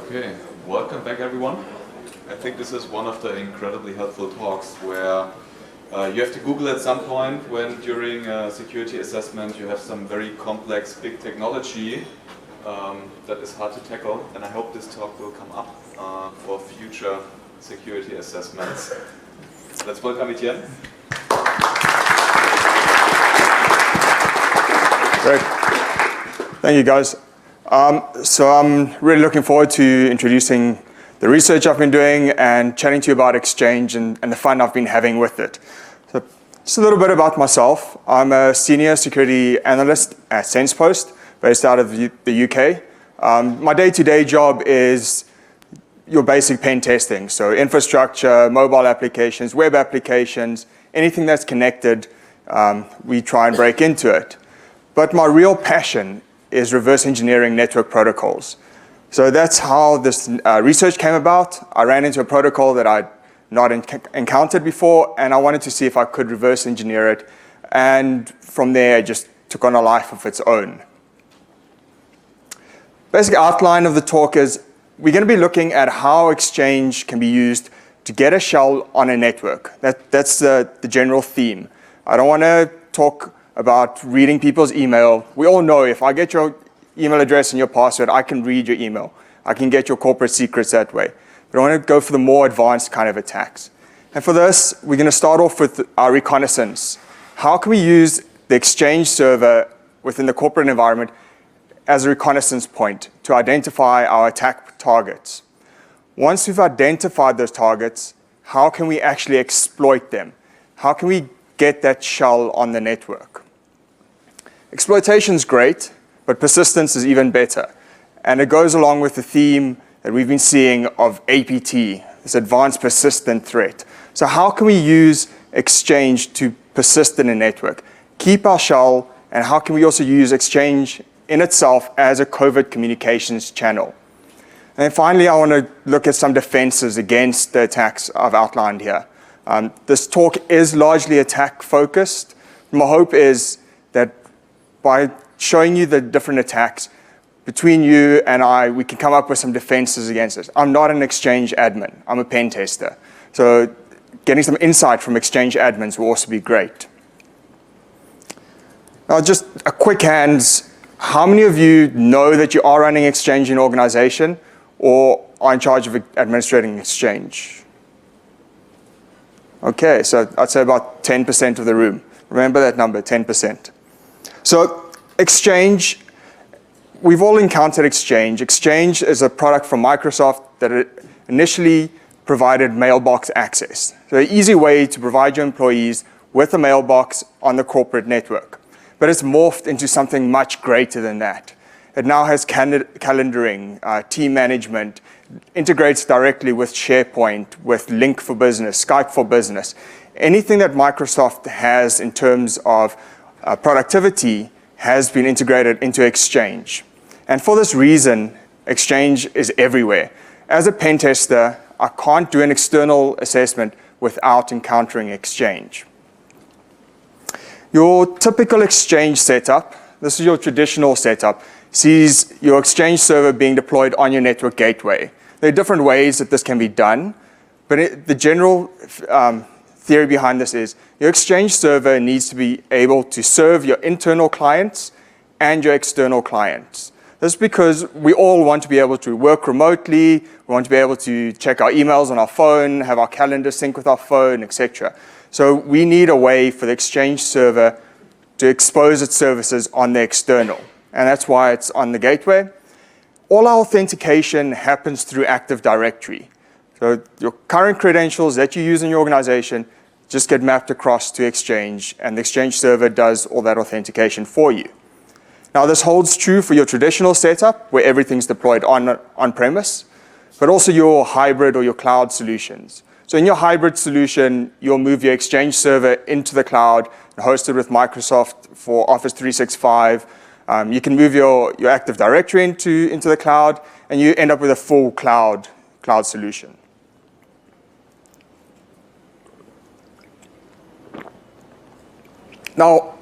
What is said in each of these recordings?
Okay, welcome back everyone. I think this is one of the incredibly helpful talks where you have to Google at some point when during a security assessment you have some very complex big technology that is hard to tackle, and I hope this talk will come up for future security assessments. Let's welcome Etienne. Great. Thank you guys. So I'm really looking forward to introducing the research I've been doing and chatting to you about Exchange and the fun I've been having with it. So just a little bit about myself. I'm a senior security analyst at SensePost, based out of the UK. My day-to-day job is your basic pen testing. So infrastructure, mobile applications, web applications, anything that's connected, we try and break into it. But my real passion is reverse engineering network protocols. So that's how this research came about. I ran into a protocol that I'd not encountered before, and I wanted to see if I could reverse engineer it. And from there, it just took on a life of its own. Basic outline of the talk is we're going to be looking at how Exchange can be used to get a shell on a network. That's the general theme. I don't want to talk about reading people's email. We all know if I get your email address and your password, I can read your email. I can get your corporate secrets that way. But I want to go for the more advanced kind of attacks. And for this, we're going to start off with our reconnaissance. How can we use the Exchange server within the corporate environment as a reconnaissance point to identify our attack targets? Once we've identified those targets, how can we actually exploit them? How can we get that shell on the network? Exploitation is great, but persistence is even better. And it goes along with the theme that we've been seeing of APT, this advanced persistent threat. So how can we use Exchange to persist in a network, keep our shell, and how can we also use Exchange in itself as a covert communications channel? And then finally, I want to look at some defenses against the attacks I've outlined here. This talk is largely attack focused. My hope is that by showing you the different attacks, between you and I, we can come up with some defenses against it. I'm not an Exchange admin. I'm a pen tester. So getting some insight from Exchange admins will also be great. Now, just a quick hands. How many of you know that you are running Exchange in your organization or are in charge of administrating Exchange? Okay, so I'd say about 10% of the room. Remember that number, 10%. So Exchange, we've all encountered Exchange. Exchange is a product from Microsoft that initially provided mailbox access. So an easy way to provide your employees with a mailbox on the corporate network. But it's morphed into something much greater than that. It now has calendaring, team management, integrates directly with SharePoint, with Link for Business, Skype for Business. Anything that Microsoft has in terms of productivity has been integrated into Exchange. And for this reason, Exchange is everywhere. As a pen tester, I can't do an external assessment without encountering Exchange. Your typical Exchange setup, this is your traditional setup, sees your Exchange server being deployed on your network gateway. There are different ways that this can be done, but the general theory behind this is your Exchange server needs to be able to serve your internal clients and your external clients. This is because we all want to be able to work remotely, we want to be able to check our emails on our phone, have our calendar sync with our phone, etc. So we need a way for the Exchange server to expose its services on the external. And that's why it's on the gateway. All our authentication happens through Active Directory. So your current credentials that you use in your organization just get mapped across to Exchange, and the Exchange server does all that authentication for you. Now, this holds true for your traditional setup, where everything's deployed on-premise, but also your hybrid or your cloud solutions. So in your hybrid solution, you'll move your Exchange server into the cloud and host it with Microsoft for Office 365. You can move your Active Directory into the cloud, and you end up with a full cloud solution. Now,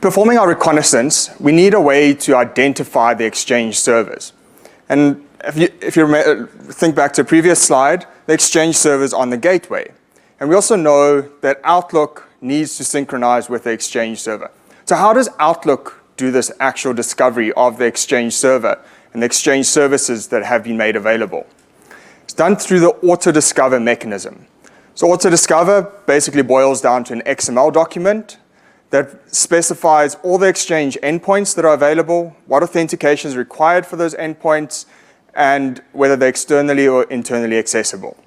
performing our reconnaissance, we need a way to identify the Exchange servers. And if you think back to a previous slide, the Exchange server is on the gateway. And we also know that Outlook needs to synchronize with the Exchange server. So how does Outlook do this actual discovery of the Exchange server and the Exchange services that have been made available? It's done through the auto-discover mechanism. So auto-discover basically boils down to an XML document that specifies all the Exchange endpoints that are available, what authentication is required for those endpoints, and whether they're externally or internally accessible.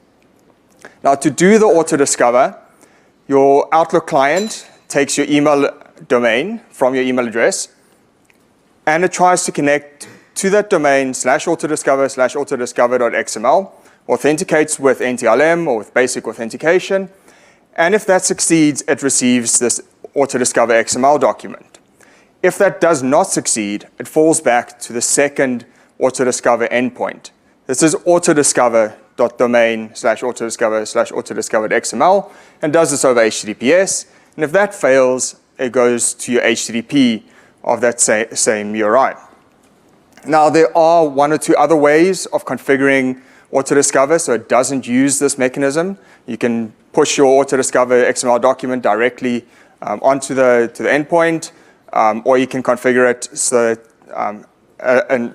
Now, to do the auto-discover, your Outlook client takes your email domain from your email address, and it tries to connect to that domain /autodiscover/autodiscover.xml, authenticates with NTLM or with basic authentication, and if that succeeds, it receives this auto-discover XML document. If that does not succeed, it falls back to the second auto-discover endpoint. This is autodiscover.domain/autodiscover/autodiscover.xml and does this over HTTPS. And if that fails, it goes to your HTTP of that same URI. Now, there are one or two other ways of configuring autodiscover so it doesn't use this mechanism. You can push your autodiscover XML document directly onto the endpoint, or you can configure it so that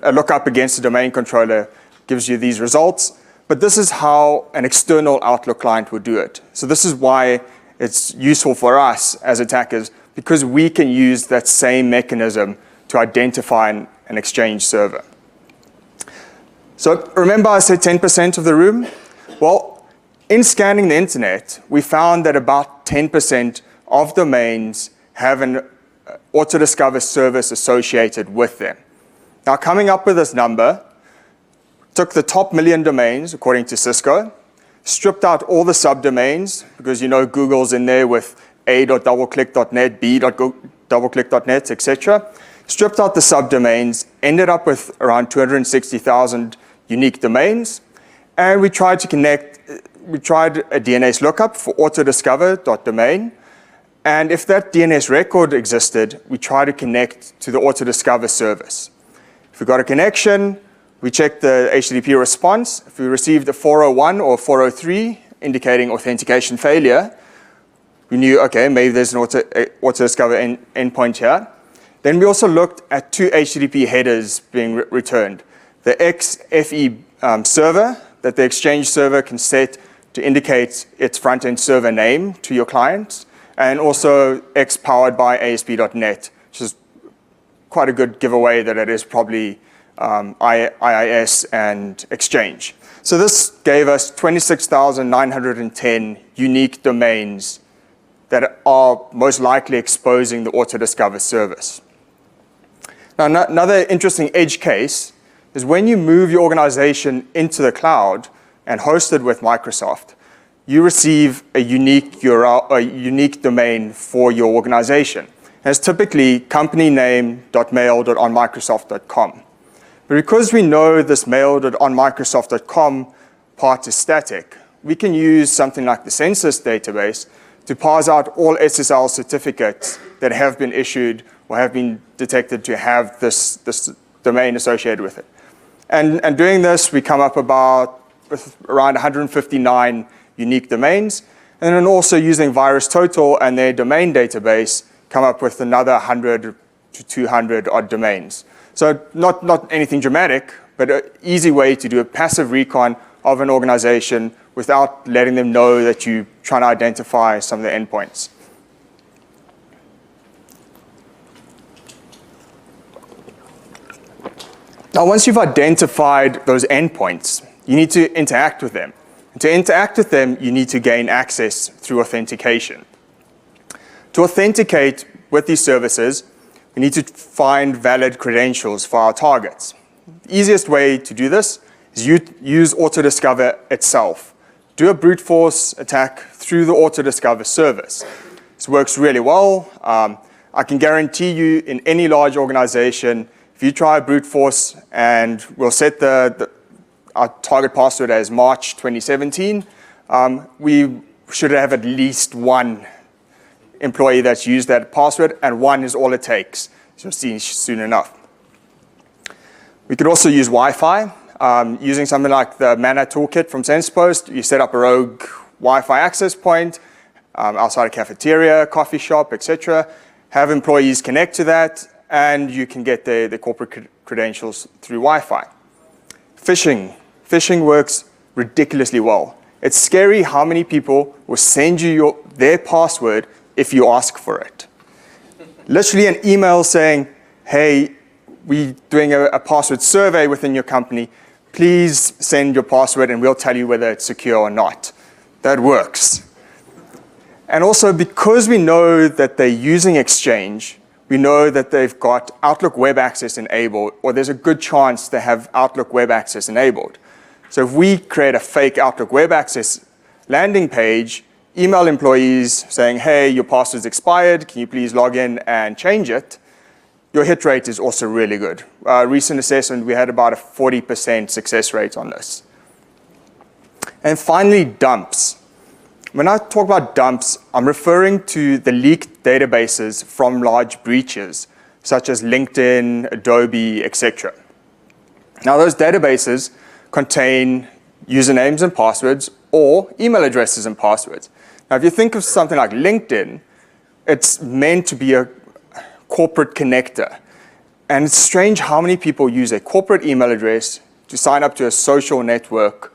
a lookup against the domain controller gives you these results. But this is how an external Outlook client would do it. So this is why it's useful for us as attackers, because we can use that same mechanism to identify an Exchange server. So remember I said 10% of the room? Well, in scanning the internet, we found that about 10% of domains have an auto-discover service associated with them. Now, coming up with this number, took the top 1,000,000 domains, according to Cisco, stripped out all the subdomains, because you know Google's in there with a.doubleclick.net, b.doubleclick.net, etc. Stripped out the subdomains, ended up with around 260,000 unique domains, and we tried a DNS lookup for autodiscover.domain, and if that DNS record existed, we tried to connect to the autodiscover service. If we got a connection, we checked the HTTP response. If we received a 401 or 403 indicating authentication failure, we knew, okay, maybe there's an auto-discover endpoint here. Then we also looked at two HTTP headers being returned. The XFE server that the Exchange server can set to indicate its front-end server name to your clients, and also X powered by ASP.NET, which is quite a good giveaway that it is probably IIS and Exchange. So this gave us 26,910 unique domains that are most likely exposing the auto-discover service. Now, another interesting edge case is when you move your organization into the cloud and host it with Microsoft, you receive a unique URL, a unique domain for your organization. And it's typically companyname.mail.onmicrosoft.com. But because we know this mail.onmicrosoft.com part is static, we can use something like the census database to parse out all SSL certificates that have been issued or have been detected to have this domain associated with it. And doing this, we come up with around 159 unique domains, and then also using VirusTotal and their domain database, come up with another 100 to 200 odd domains. So not anything dramatic, but an easy way to do a passive recon of an organization without letting them know that you're trying to identify some of the endpoints. Now, once you've identified those endpoints, you need to interact with them. And to interact with them, you need to gain access through authentication. To authenticate with these services, we need to find valid credentials for our targets. The easiest way to do this is use autodiscover itself. Do a brute force attack through the autodiscover service. This works really well. I can guarantee you in any large organization, if you try a brute force and we'll set our target password as March 2017, we should have at least one employee that's used that password, and one is all it takes. So you'll see soon enough. We could also use Wi-Fi. using something like the Mana Toolkit from SensePost. You set up a rogue Wi-Fi access point outside a cafeteria, coffee shop, etc. Have employees connect to that, and you can get their corporate credentials through Wi-Fi. Phishing. Phishing works ridiculously well. It's scary how many people will send you their password if you ask for it. Literally an email saying, hey, we're doing a password survey within your company. Please send your password and we'll tell you whether it's secure or not. That works. And also, because we know that they're using Exchange, we know that they've got Outlook Web Access enabled, or there's a good chance they have Outlook Web Access enabled. So if we create a fake Outlook Web Access landing page, email employees saying, hey, your password's expired, can you please log in and change it? Your hit rate is also really good. Recent assessment, we had about a 40% success rate on this. And finally, dumps. When I talk about dumps, I'm referring to the leaked databases from large breaches, such as LinkedIn, Adobe, etc. Now, those databases contain usernames and passwords or email addresses and passwords. Now, if you think of something like LinkedIn, it's meant to be a corporate connector. And it's strange how many people use a corporate email address to sign up to a social network.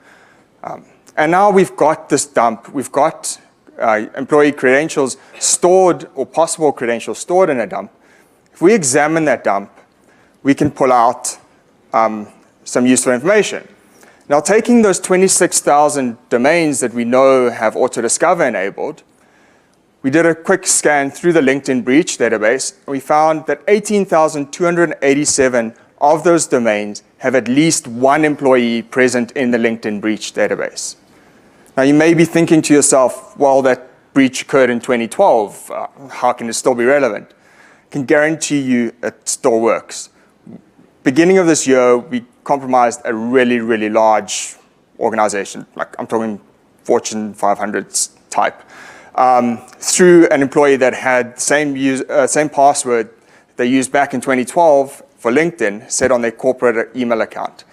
And now we've got this dump. We've got employee credentials stored, or possible credentials stored in a dump. If we examine that dump, we can pull out some useful information. Now, taking those 26,000 domains that we know have auto-discover enabled, we did a quick scan through the LinkedIn breach database, and we found that 18,287 of those domains have at least one employee present in the LinkedIn breach database. Now, you may be thinking to yourself, well, that breach occurred in 2012. How can it still be relevant? I can guarantee you it still works. Beginning of this year, we compromised a really, really large organization, like I'm talking Fortune 500 type, through an employee that had the same password they used back in 2012 for LinkedIn set on their corporate email account.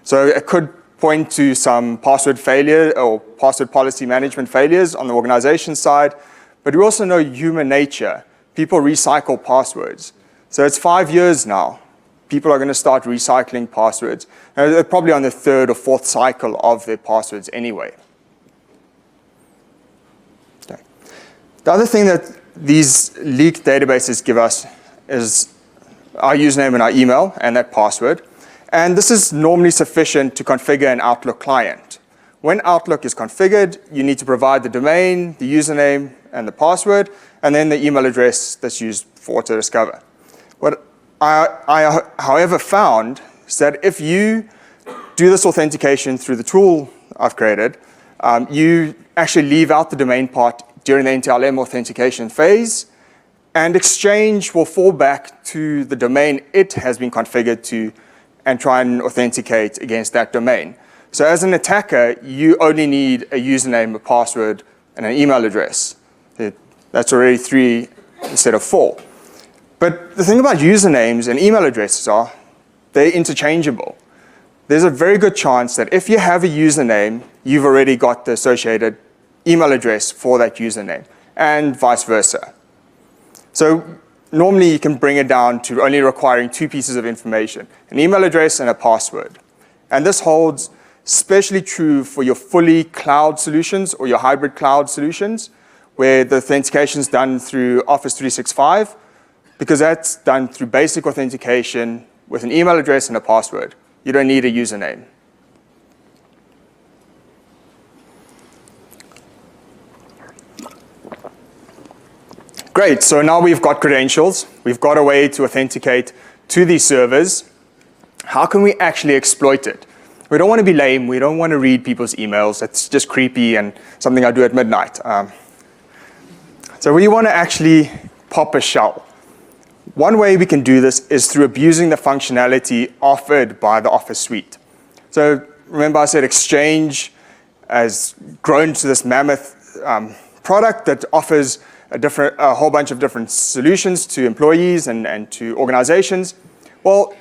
So it could point to some password failure or password policy management failures on the organization side, but we also know human nature. People recycle passwords. So it's 5 years now. People are going to start recycling passwords. And they're probably on the third or fourth cycle of their passwords anyway. Okay. The other thing that these leaked databases give us is our username and our email and that password. And this is normally sufficient to configure an Outlook client. When Outlook is configured, you need to provide the domain, the username, and the password, and then the email address that's used for auto-discover. What I, however, found is that if you do this authentication through the tool I've created, you actually leave out the domain part during the NTLM authentication phase, and Exchange will fall back to the domain it has been configured to and try and authenticate against that domain. So as an attacker, you only need a username, a password, and an email address. That's already 3 instead of 4. But the thing about usernames and email addresses are they're interchangeable. There's a very good chance that if you have a username, you've already got the associated email address for that username, and vice versa. So normally you can bring it down to only requiring 2 pieces of information, an email address and a password. And this holds especially true for your fully cloud solutions or your hybrid cloud solutions, where the authentication is done through Office 365, because that's done through basic authentication with an email address and a password. You don't need a username. Great, so now we've got credentials. We've got a way to authenticate to these servers. How can we actually exploit it? We don't want to be lame. We don't want to read people's emails. That's just creepy and something I do at midnight. So we want to actually pop a shell. One way we can do this is through abusing the functionality offered by the Office suite. So remember I said Exchange has grown to this mammoth product that offers a whole bunch of different solutions to employees and to organizations. Well,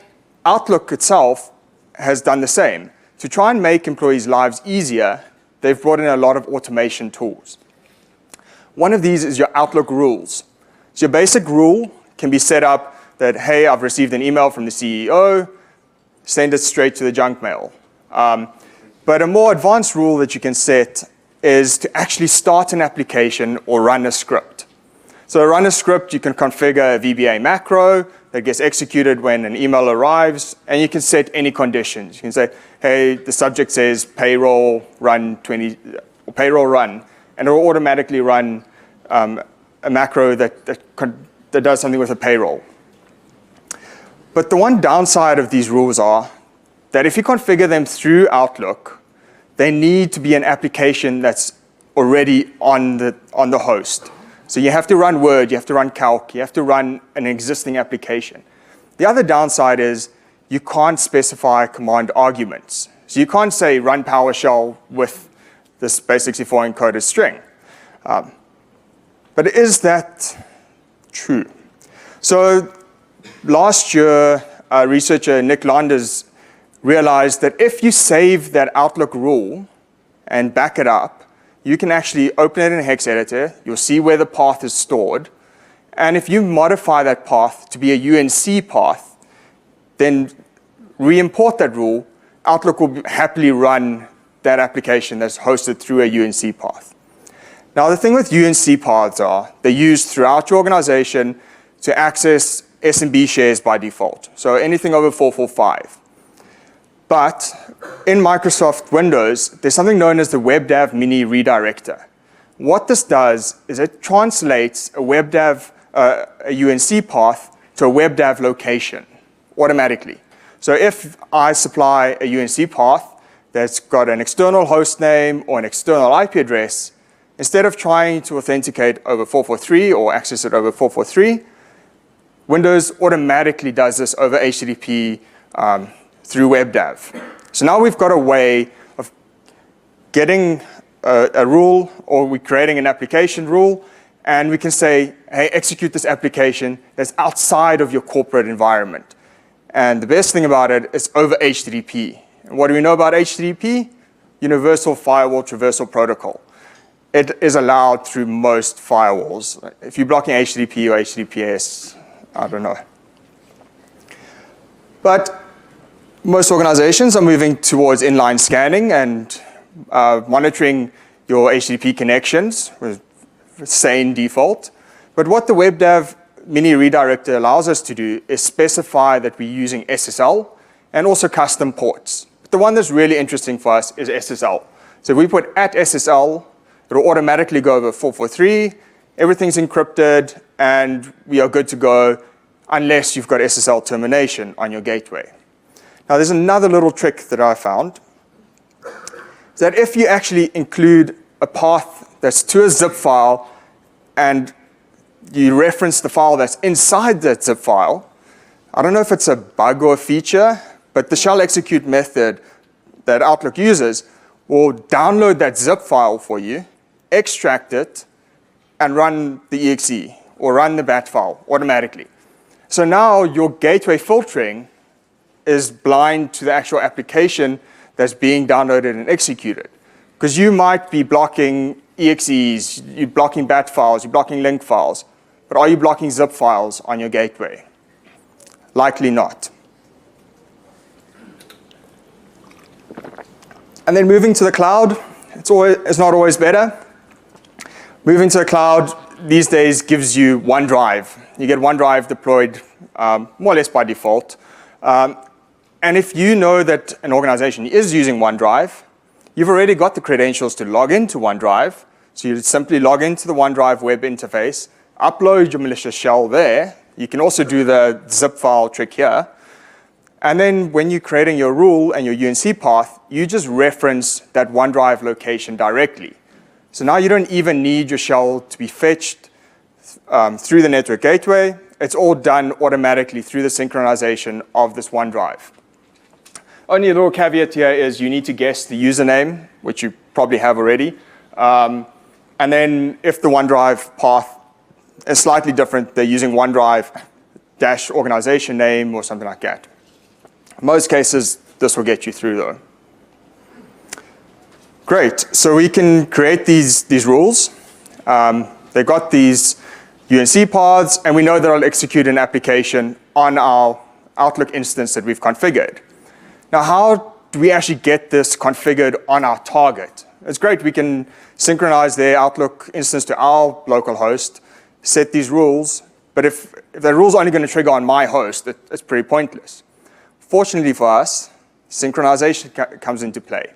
Outlook itself has done the same. to try and make employees' lives easier, they've brought in a lot of automation tools. One of these is your Outlook rules. So your basic rule can be set up that, hey, I've received an email from the CEO, send it straight to the junk mail. But a more advanced rule that you can set is to actually start an application or run a script. So to run a script, you can configure a VBA macro that gets executed when an email arrives, and you can set any conditions. You can say, hey, the subject says payroll run 20, or payroll run, and it will automatically run a macro that does something with a payroll. But the one downside of these rules are that if you configure them through Outlook, they need to be an application that's already on the host. So you have to run Word, you have to run Calc, you have to run an existing application. The other downside is you can't specify command arguments. So you can't say run PowerShell with this base64 encoded string. But is that true? So last year, researcher Nick Landers realized that if you save that Outlook rule and back it up, you can actually open it in a hex editor. You'll see where the path is stored. And if you modify that path to be a UNC path, then re-import that rule, Outlook will happily run that application that's hosted through a UNC path. Now, the thing with UNC paths are they're used throughout your organization to access SMB shares by default. So anything over 445. But in Microsoft Windows, there's something known as the WebDAV mini redirector. What this does is it translates a WebDAV, a UNC path to a WebDAV location automatically. So if I supply a UNC path that's got an external host name or an external IP address, instead of trying to authenticate over 443 or access it over 443, Windows automatically does this over HTTP through WebDAV. So now we've got a way of getting a rule, or we're creating an application rule, and we can say, hey, execute this application that's outside of your corporate environment. And the best thing about it is over HTTP. And what do we know about HTTP? Universal Firewall Traversal Protocol. It is allowed through most firewalls. If you're blocking HTTP or HTTPS, I don't know. But most organizations are moving towards inline scanning and monitoring your HTTP connections with sane default. But what the WebDAV mini redirector allows us to do is specify that we're using SSL and also custom ports. But the one that's really interesting for us is SSL. So if we put @SSL, it'll automatically go over 443, everything's encrypted, and we are good to go unless you've got SSL termination on your gateway. Now, there's another little trick that I found, is that if you actually include a path that's to a zip file and you reference the file that's inside that zip file, I don't know if it's a bug or a feature, but the shell execute method that Outlook uses will download that zip file for you, extract it, and run the exe or run the bat file automatically. So now your gateway filtering is blind to the actual application that's being downloaded and executed. Because you might be blocking EXEs, you're blocking bat files, you're blocking link files, but are you blocking zip files on your gateway? Likely not. And then moving to the cloud, it's not always better. Moving to the cloud these days gives you OneDrive. You get OneDrive deployed more or less by default. And if you know that an organization is using OneDrive, you've already got the credentials to log into OneDrive. So you simply log into the OneDrive web interface, upload your malicious shell there. You can also do the zip file trick here. And then when you're creating your rule and your UNC path, you just reference that OneDrive location directly. So now you don't even need your shell to be fetched through the network gateway. It's all done automatically through the synchronization of this OneDrive. Only a little caveat here is you need to guess the username, which you probably have already. And then if the OneDrive path is slightly different, they're using OneDrive -organization name or something like that. In most cases, this will get you through though. Great. So we can create these rules. They've got these UNC paths, and we know that I'll execute an application on our Outlook instance that we've configured. Now, how do we actually get this configured on our target? It's great. We can synchronize their Outlook instance to our local host, set these rules, but if the rules are only going to trigger on my host, it's pretty pointless. Fortunately for us, synchronization comes into play.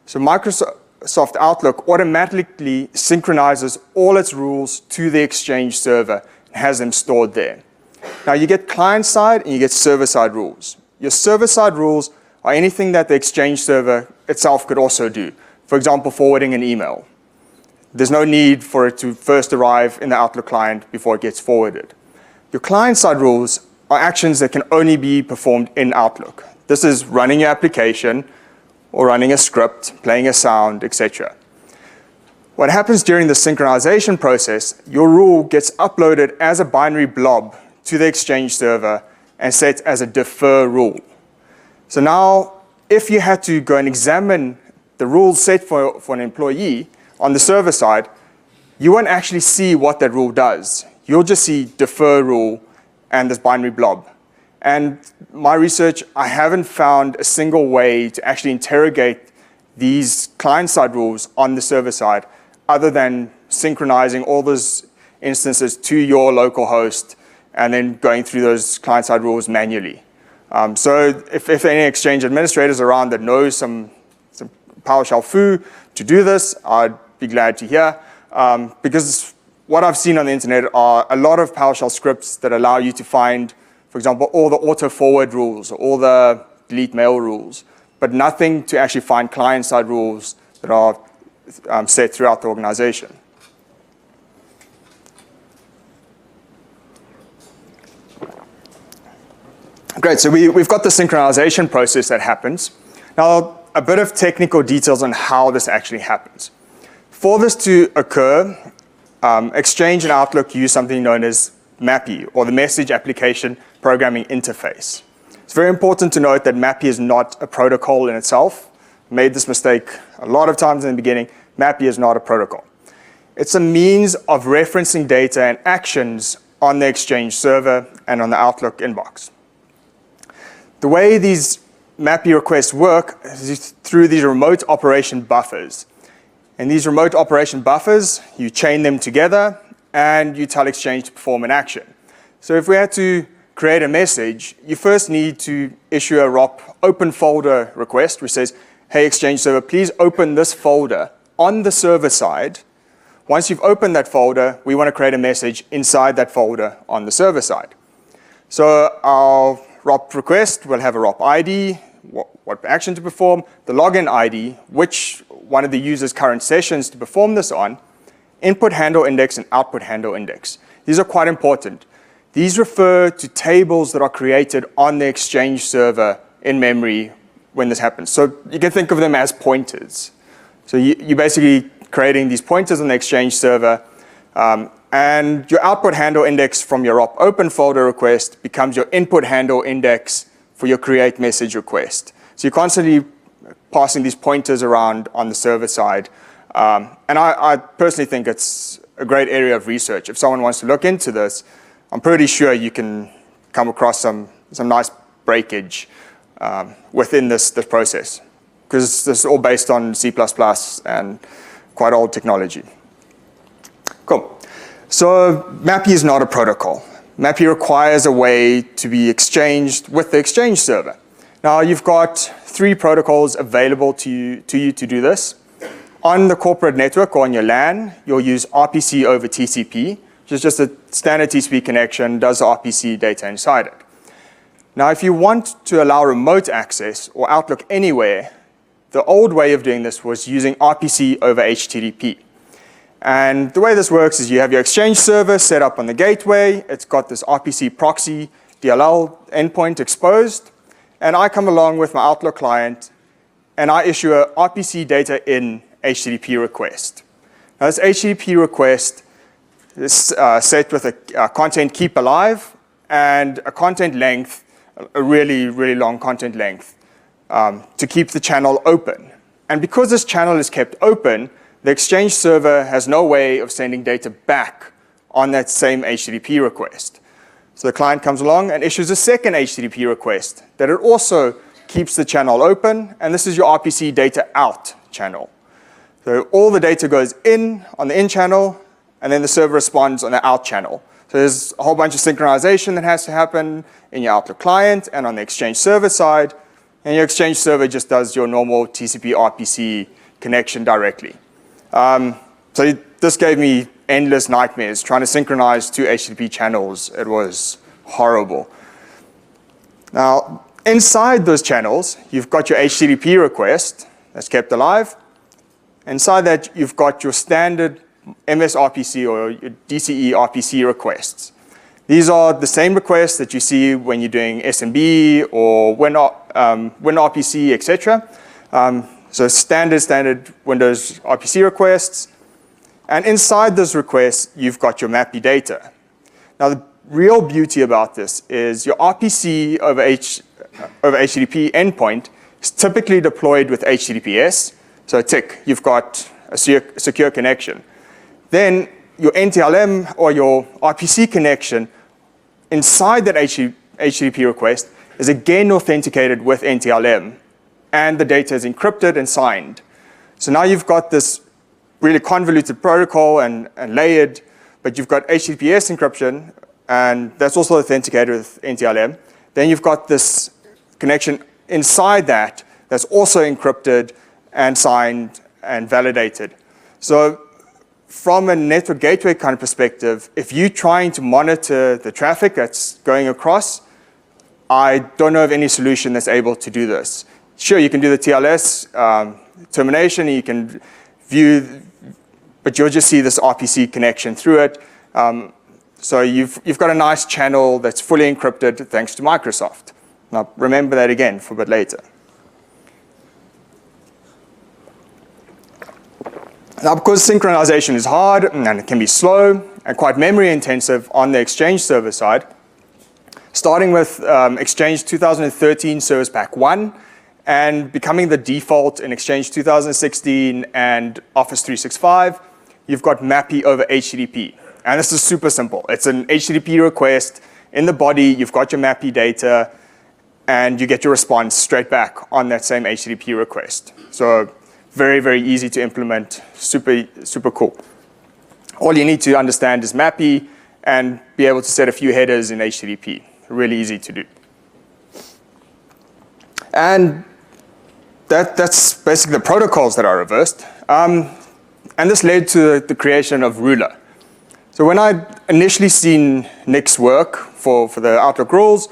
So Microsoft Outlook automatically synchronizes all its rules to the Exchange server and has them stored there. Now you get client-side and you get server-side rules. Your server-side rules are anything that the Exchange server itself could also do. For example, forwarding an email. There's no need for it to first arrive in the Outlook client before it gets forwarded. Your client-side rules are actions that can only be performed in Outlook. This is running your application, or running a script, playing a sound, etc. What happens during the synchronization process, your rule gets uploaded as a binary blob to the Exchange server and set as a defer rule. So now, if you had to go and examine the rules set for an employee on the server side, you won't actually see what that rule does. You'll just see defer rule and this binary blob. And my research, I haven't found a single way to actually interrogate these client-side rules on the server side other than synchronizing all those instances to your local host and then going through those client-side rules manually. So if any Exchange administrators around that know some PowerShell foo to do this, I'd be glad to hear. Because what I've seen on the internet are a lot of PowerShell scripts that allow you to find, for example, all the auto-forward rules, all the delete mail rules, but nothing to actually find client-side rules that are set throughout the organization. Great, so we've got the synchronization process that happens. Now, a bit of technical details on how this actually happens. For this to occur, Exchange and Outlook use something known as MAPI, or the Message Application Programming Interface. It's very important to note that MAPI is not a protocol in itself. I made this mistake a lot of times in the beginning. MAPI is not a protocol. It's a means of referencing data and actions on the Exchange server and on the Outlook inbox. The way these MAPI requests work is through these remote operation buffers. And these remote operation buffers, you chain them together and you tell Exchange to perform an action. So if we had to create a message, you first need to issue a ROP open folder request, which says, hey, Exchange server, please open this folder on the server side. Once you've opened that folder, we want to create a message inside that folder on the server side. So our ROP request will have a ROP ID, what action to perform, the login ID, which one of the user's current sessions to perform this on, input handle index and output handle index. These are quite important. These refer to tables that are created on the Exchange server in memory when this happens. So you can think of them as pointers. So you're basically creating these pointers on the Exchange server, and your output handle index from your ROP open folder request becomes your input handle index for your create message request. So you're constantly passing these pointers around on the server side. And I personally think it's a great area of research. If someone wants to look into this, I'm pretty sure you can come across some nice breakage within this process, because this is all based on C++ and quite old technology. Cool. So MAPI is not a protocol. MAPI requires a way to be exchanged with the Exchange server. Now, you've got 3 protocols available to you to do this. On the corporate network or on your LAN, you'll use RPC over TCP, which is just a standard TCP connection, does the RPC data inside it. Now, if you want to allow remote access or Outlook anywhere, the old way of doing this was using RPC over HTTP. And the way this works is you have your Exchange server set up on the gateway. It's got this RPC proxy DLL endpoint exposed. And I come along with my Outlook client, and I issue a RPC data in HTTP request. Now, this HTTP request is set with a content keep alive and a content length, a really, really long content length, to keep the channel open. And because this channel is kept open, the Exchange server has no way of sending data back on that same HTTP request. So the client comes along and issues a second HTTP request that it also keeps the channel open, and this is your RPC data out channel. So all the data goes in on the in channel, and then the server responds on the out channel. So there's a whole bunch of synchronization that has to happen in your Outlook client and on the Exchange server side, and your Exchange server just does your normal TCP RPC connection directly. So this gave me endless nightmares trying to synchronize two HTTP channels. It was horrible. Now, inside those channels, you've got your HTTP request that's kept alive. Inside that, you've got your standard MS RPC or your DCE RPC requests. These are the same requests that you see when you're doing SMB or WinRPC, etc. So standard Windows RPC requests. And inside those requests, you've got your MAPI data. Now, the real beauty about this is your RPC over HTTP endpoint is typically deployed with HTTPS. So tick, you've got a secure connection. Then your NTLM or your RPC connection inside that HTTP request is again authenticated with NTLM, and the data is encrypted and signed. So now you've got this really convoluted protocol and layered, but you've got HTTPS encryption, and that's also authenticated with NTLM. Then you've got this connection inside that that's also encrypted and signed and validated. So from a network gateway kind of perspective, if you're trying to monitor the traffic that's going across, I don't know of any solution that's able to do this. Sure, you can do the TLS termination, you can view, but you'll just see this RPC connection through it. So you've got a nice channel that's fully encrypted thanks to Microsoft. Now remember that again for a bit later. Now, because synchronization is hard and it can be slow and quite memory intensive on the Exchange server side, starting with Exchange 2013 Service Pack 1 and becoming the default in Exchange 2016 and Office 365, you've got MAPI over HTTP. And this is super simple. It's an HTTP request. In the body, you've got your MAPI data, and you get your response straight back on that same HTTP request. So very, very easy to implement, super cool. All you need to understand is MAPI and be able to set a few headers in HTTP. Really easy to do. And that's basically the protocols that are reversed. And this led to the creation of Ruler. So when I initially seen Nick's work for the Outlook rules,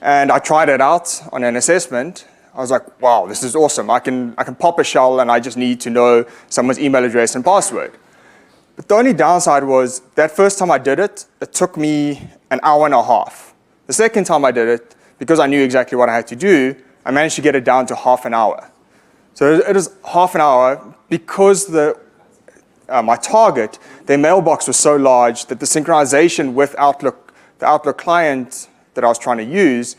and I tried it out on an assessment, I was like, wow, this is awesome. I can pop a shell and I just need to know someone's email address and password. But the only downside was that first time I did it, it took me an hour and a half. The second time I did it, because I knew exactly what I had to do, I managed to get it down to half an hour. So it was half an hour because my target, their mailbox was so large that the synchronization with Outlook, the Outlook client that I was trying to use,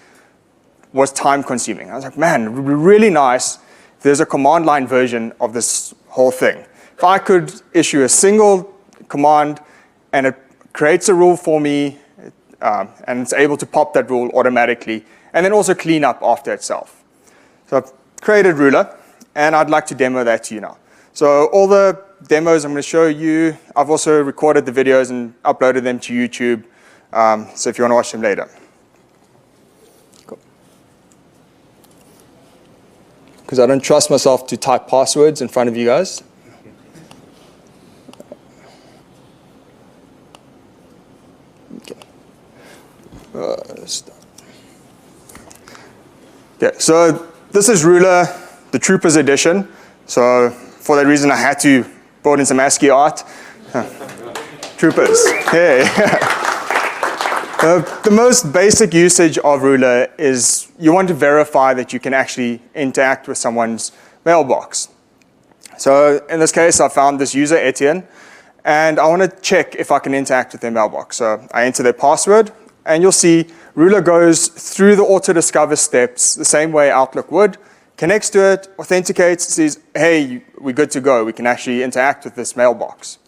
was time consuming. I was like, man, it would be really nice if there's a command line version of this whole thing. If I could issue a single command and it creates a rule for me and it's able to pop that rule automatically and then also clean up after itself. So I've created Ruler and I'd like to demo that to you now. So all the demos I'm going to show you, I've also recorded the videos and uploaded them to YouTube. So if you want to watch them later. Because I don't trust myself to type passwords in front of you guys. Okay. Yeah, so this is Ruler, the Troopers edition. So for that reason, I had to build in some ASCII art. Troopers, hey. The most basic usage of Ruler is you want to verify that you can actually interact with someone's mailbox. So in this case, I found this user, Etienne, and I want to check if I can interact with their mailbox. So I enter their password, and you'll see Ruler goes through the auto-discover steps the same way Outlook would, connects to it, authenticates, says, hey, we're good to go. We can actually interact with this mailbox.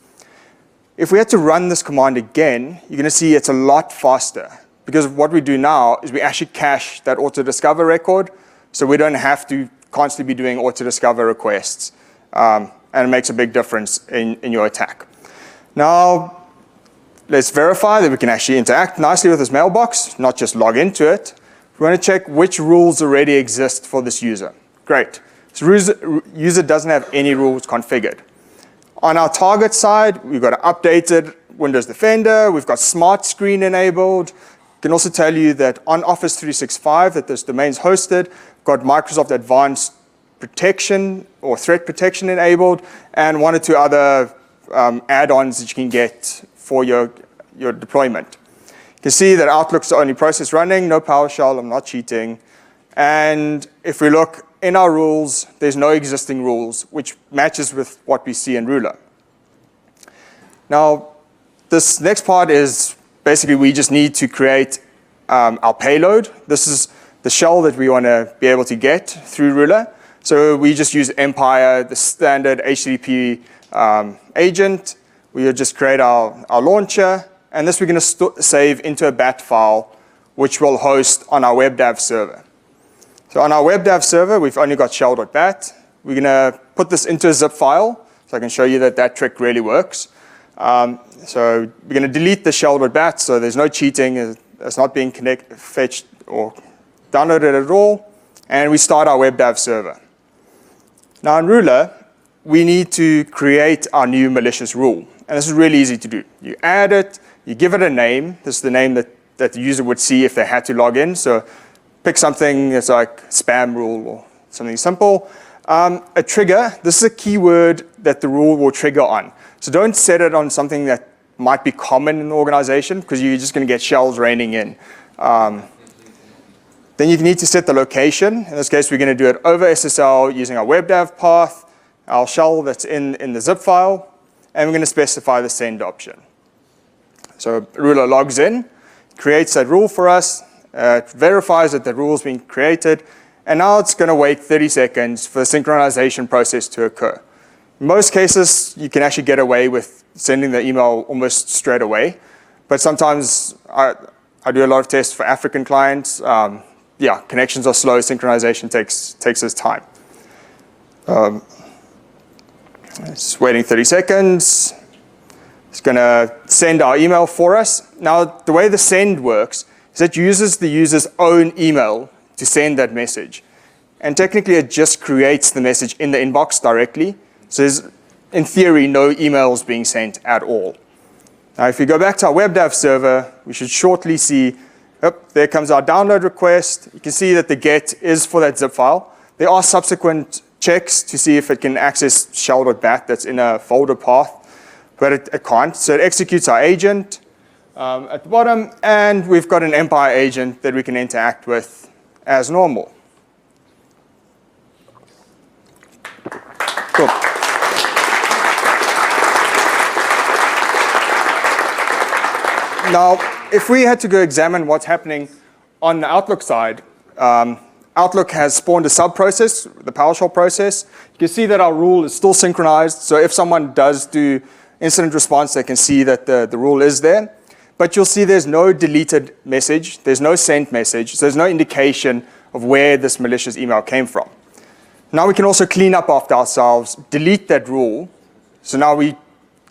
If we had to run this command again, you're going to see it's a lot faster, because what we do now is we actually cache that auto-discover record, so we don't have to constantly be doing auto-discover requests, and it makes a big difference in your attack. Now, let's verify that we can actually interact nicely with this mailbox, not just log into it. We want to check which rules already exist for this user. Great. So user doesn't have any rules configured. On our target side, we've got an updated Windows Defender. We've got Smart Screen enabled. I can also tell you that on Office 365 that this domain's hosted. We've got Microsoft Advanced Protection or Threat Protection enabled, and one or two other add-ons that you can get for your deployment. You can see that Outlook's the only process running, no PowerShell, I'm not cheating. And if we look in our rules, there's no existing rules, which matches with what we see in Ruler. Now, this next part is basically we just need to create our payload. This is the shell that we want to be able to get through Ruler. So we just use Empire, the standard HTTP agent. We would just create our launcher, and this we're going to save into a bat file, which we'll host on our WebDAV server. So on our WebDAV server, we've only got shell.bat. We're going to put this into a zip file, so I can show you that that trick really works. So we're going to delete the shell.bat, so there's no cheating. It's not being fetched or downloaded at all. And we start our WebDAV server. Now in Ruler, we need to create our new malicious rule. And this is really easy to do. You add it, you give it a name. This is the name that the user would see if they had to log in. So pick something that's like spam rule or something simple. A trigger, this is a keyword that the rule will trigger on. So don't set it on something that might be common in the organization, because you're just going to get shells raining in. Then you need to set the location. In this case, we're going to do it over SSL using our WebDAV path, our shell that's in the zip file, and we're going to specify the send option. So Ruler logs in, creates that rule for us, verifies that the rule has been created, and now it's going to wait 30 seconds for the synchronization process to occur. In most cases, you can actually get away with sending the email almost straight away, but sometimes I do a lot of tests for African clients. Connections are slow, synchronization takes its time. It's waiting 30 seconds. It's going to send our email for us. Now, the way the send works is it uses the user's own email to send that message. And technically, it just creates the message in the inbox directly. So there's, in theory, no emails being sent at all. Now, if we go back to our WebDAV server, we should shortly see, there comes our download request. You can see that the get is for that zip file. There are subsequent checks to see if it can access shell.bat that's in a folder path, but it can't. So it executes our agent at the bottom, and we've got an Empire agent that we can interact with as normal. Cool. Now, if we had to go examine what's happening on the Outlook side, Outlook has spawned a sub-process, the PowerShell process. You can see that our rule is still synchronized, so if someone does do incident response, they can see that the rule is there. But you'll see there's no deleted message, there's no sent message, so there's no indication of where this malicious email came from. Now we can also clean up after ourselves, delete that rule, so now we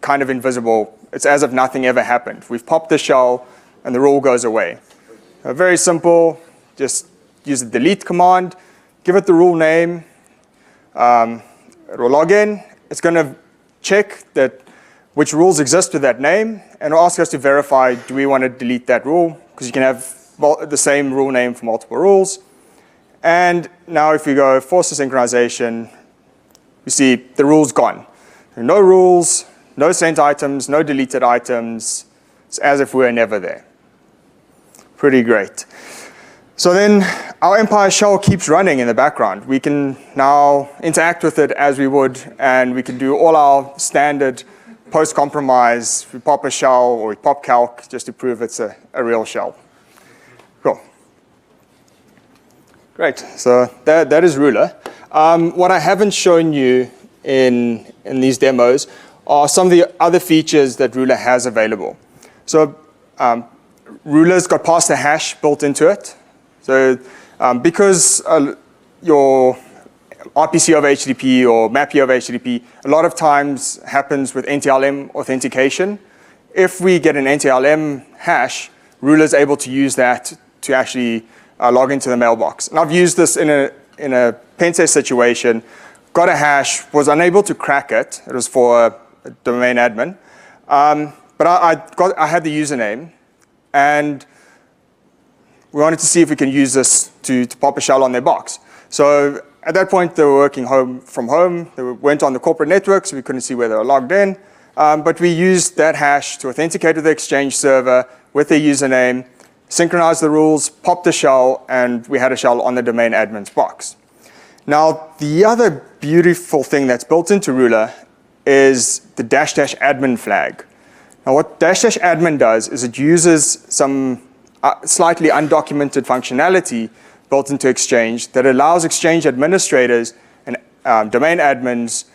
kind of invisible. It's as if nothing ever happened. We've popped the shell, and the rule goes away. Very simple, just use the delete command, give it the rule name, it will log in, it's going to check that which rules exist with that name, and it'll ask us to verify, do we want to delete that rule? Because you can have the same rule name for multiple rules. And now if we go force the synchronization, you see the rule's gone. There are no rules, no sent items, no deleted items. It's as if we were never there. Pretty great. So then our Empire shell keeps running in the background. We can now interact with it as we would, and we can do all our standard post-compromise. We pop a shell or we pop calc just to prove it's a real shell. Cool. Great. So that is Ruler. What I haven't shown you in these demos are some of the other features that Ruler has available. So Ruler's got pass the hash built into it. So because your RPC over HTTP or MAPI over HTTP a lot of times happens with NTLM authentication. If we get an NTLM hash, Ruler's able to use that to actually log into the mailbox. And I've used this in a pen test situation, got a hash, was unable to crack it. It was for a domain admin. But I had the username, and we wanted to see if we can use this to pop a shell on their box. So at that point, they were working from home. They weren't on the corporate network, so we couldn't see where they were logged in. But we used that hash to authenticate to the Exchange server with their username, synchronize the rules, pop the shell, and we had a shell on the domain admin's box. Now, the other beautiful thing that's built into Ruler is the --admin flag. Now, what --admin does is it uses some slightly undocumented functionality built into Exchange that allows Exchange administrators and domain admins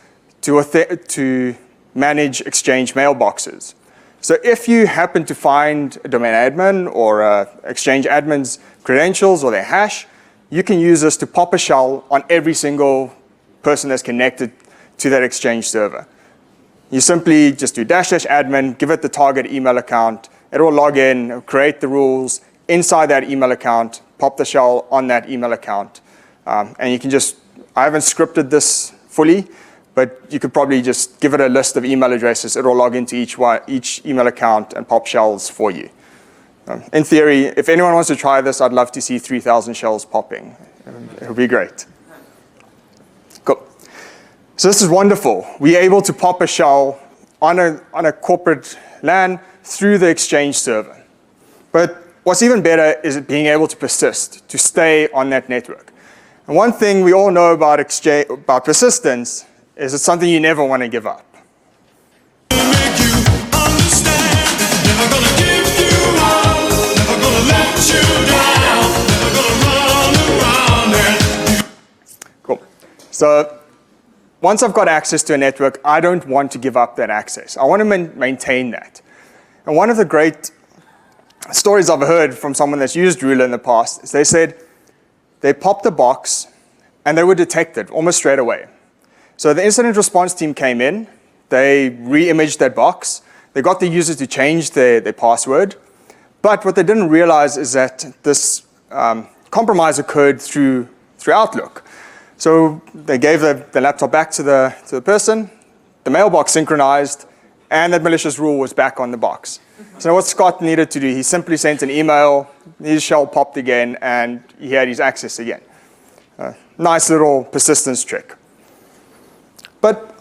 to manage Exchange mailboxes. So if you happen to find a domain admin or Exchange admin's credentials or their hash, you can use this to pop a shell on every single person that's connected to that Exchange server. You simply just do --admin, give it the target email account, it will log in, create the rules inside that email account, pop the shell on that email account. And you can just, I haven't scripted this fully, but you could probably just give it a list of email addresses. It will log into each email account and pop shells for you. In theory, if anyone wants to try this, I'd love to see 3,000 shells popping. It would be great. Cool. So this is wonderful. We're able to pop a shell on a corporate LAN through the Exchange server. But what's even better is it being able to persist, to stay on that network. And one thing we all know about persistence is it's something you never want to give up. Cool. So once I've got access to a network, I don't want to give up that access. I want to maintain that. And one of the great stories I've heard from someone that's used Ruler in the past is they said they popped the box and they were detected almost straight away. So the incident response team came in, they re-imaged that box, they got the users to change their password, but what they didn't realize is that this compromise occurred through Outlook. So they gave the laptop back to the person, the mailbox synchronized, and that malicious rule was back on the box. So what Scott needed to do, he simply sent an email, his shell popped again, and he had his access again. Nice little persistence trick. But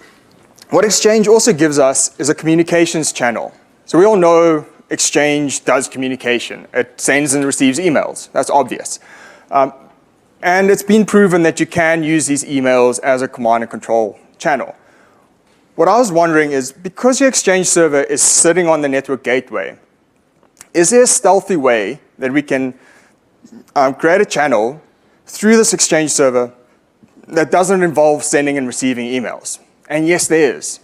what Exchange also gives us is a communications channel. So we all know Exchange does communication. It sends and receives emails. That's obvious. And it's been proven that you can use these emails as a command and control channel. What I was wondering is, because your Exchange server is sitting on the network gateway, is there a stealthy way that we can create a channel through this Exchange server that doesn't involve sending and receiving emails? And yes, there is.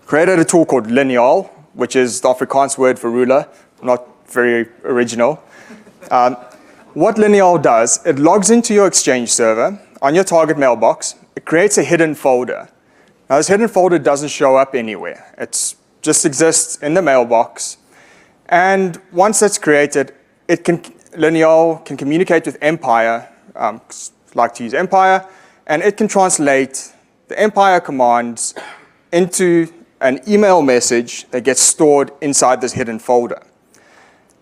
Created a tool called Lineal, which is the Afrikaans word for ruler, not very original. What Lineal does, it logs into your Exchange server on your target mailbox. It creates a hidden folder. Now, this hidden folder doesn't show up anywhere. It just exists in the mailbox. And once that's created, Lineal can communicate with Empire, like to use Empire, and it can translate the Empire commands into an email message that gets stored inside this hidden folder.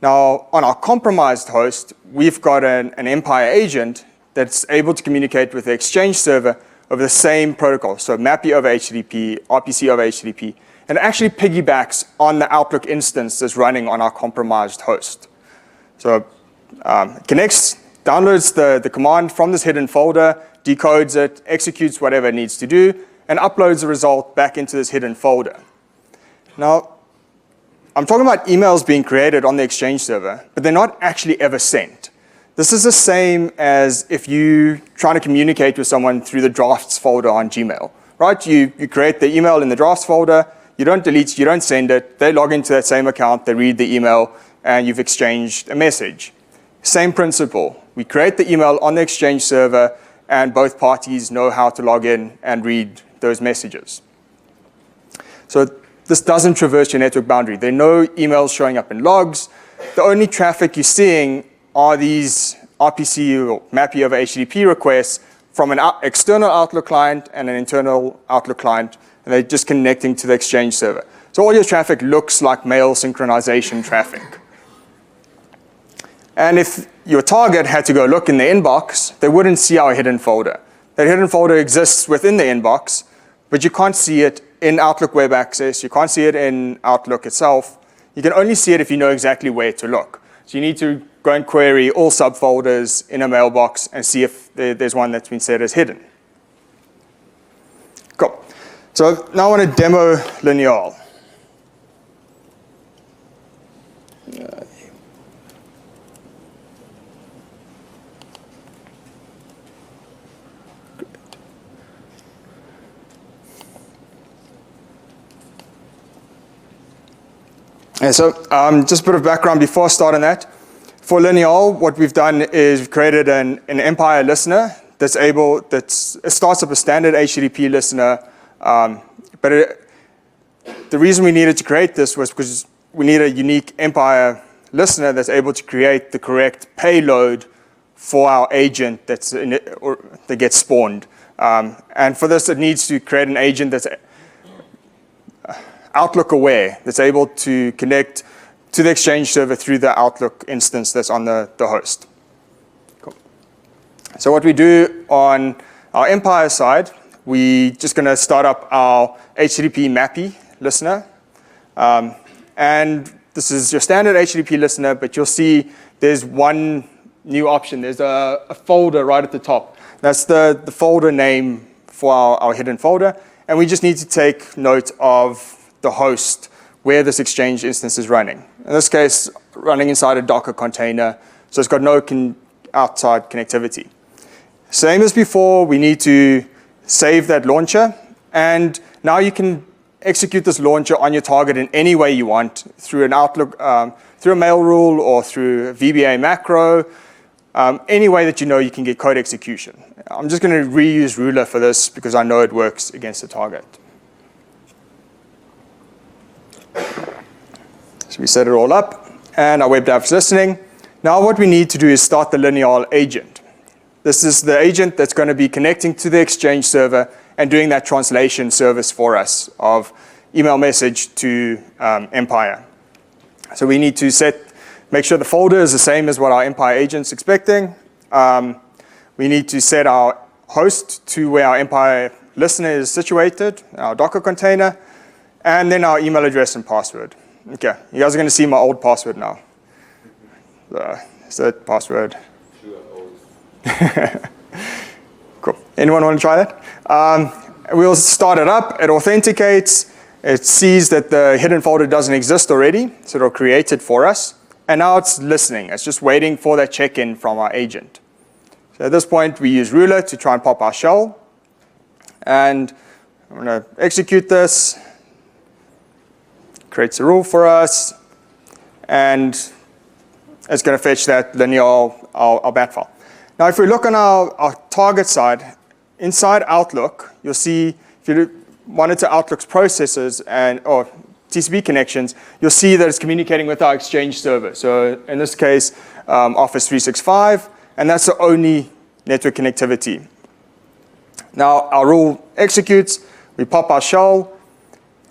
Now, on our compromised host, we've got an Empire agent that's able to communicate with the Exchange server over the same protocol. So MAPI over HTTP, RPC over HTTP, and it actually piggybacks on the Outlook instance that's running on our compromised host. So it connects, downloads the command from this hidden folder, decodes it, executes whatever it needs to do, and uploads the result back into this hidden folder. Now, I'm talking about emails being created on the Exchange server, but they're not actually ever sent. This is the same as if you try to communicate with someone through the drafts folder on Gmail, right? You create the email in the drafts folder, you don't delete, you don't send it, they log into that same account, they read the email, and you've exchanged a message. Same principle. We create the email on the Exchange server, and both parties know how to log in and read those messages. So this doesn't traverse your network boundary. There are no emails showing up in logs. The only traffic you're seeing are these RPC or MAPI over HTTP requests from an external Outlook client and an internal Outlook client, and they're just connecting to the Exchange server. So all your traffic looks like mail synchronization traffic. And if your target had to go look in the inbox, they wouldn't see our hidden folder. That hidden folder exists within the inbox, but you can't see it in Outlook Web Access. You can't see it in Outlook itself. You can only see it if you know exactly where to look. So you need to go and query all subfolders in a mailbox and see if there's one that's been set as hidden. Cool. So now I want to demo Lineal. And so just a bit of background before I start on that. For Lineal, what we've done is we've created an Empire listener that's it starts up a standard HTTP listener, but the reason we needed to create this was because we need a unique Empire listener that's able to create the correct payload for our agent that gets spawned. And for this, it needs to create an agent that's Outlook aware, that's able to connect to the Exchange server through the Outlook instance that's on the host. Cool. So what we do on our Empire side, we're just going to start up our HTTP MAPI listener. And this is your standard HTTP listener, but you'll see there's one new option. There's a folder right at the top. That's the folder name for our hidden folder. And we just need to take note of the host where this Exchange instance is running. In this case, running inside a Docker container, so it's got no outside connectivity. Same as before, we need to save that launcher, and now you can execute this launcher on your target in any way you want, through an Outlook, through a mail rule or through a VBA macro, any way that you know you can get code execution. I'm just going to reuse Ruler for this because I know it works against the target. So we set it all up, and our web dev is listening. Now what we need to do is start the Lineal agent. This is the agent that's going to be connecting to the Exchange server and doing that translation service for us of email message to Empire. So we need to make sure the folder is the same as what our Empire agent's expecting. We need to set our host to where our Empire listener is situated, our Docker container, and then our email address and password. Okay, you guys are going to see my old password now. Set password. Cool. Anyone want to try that? We'll start it up. It authenticates. It sees that the hidden folder doesn't exist already, so it'll create it for us. And now it's listening. It's just waiting for that check-in from our agent. So at this point, we use Ruler to try and pop our shell. And I'm going to execute this. Creates a rule for us, and it's going to fetch that Lineal, our bat file. Now, if we look on our target side, inside Outlook, you'll see, if you monitor Outlook's processes or TCP connections, you'll see that it's communicating with our Exchange server. So in this case, Office 365, and that's the only network connectivity. Now, our rule executes, we pop our shell.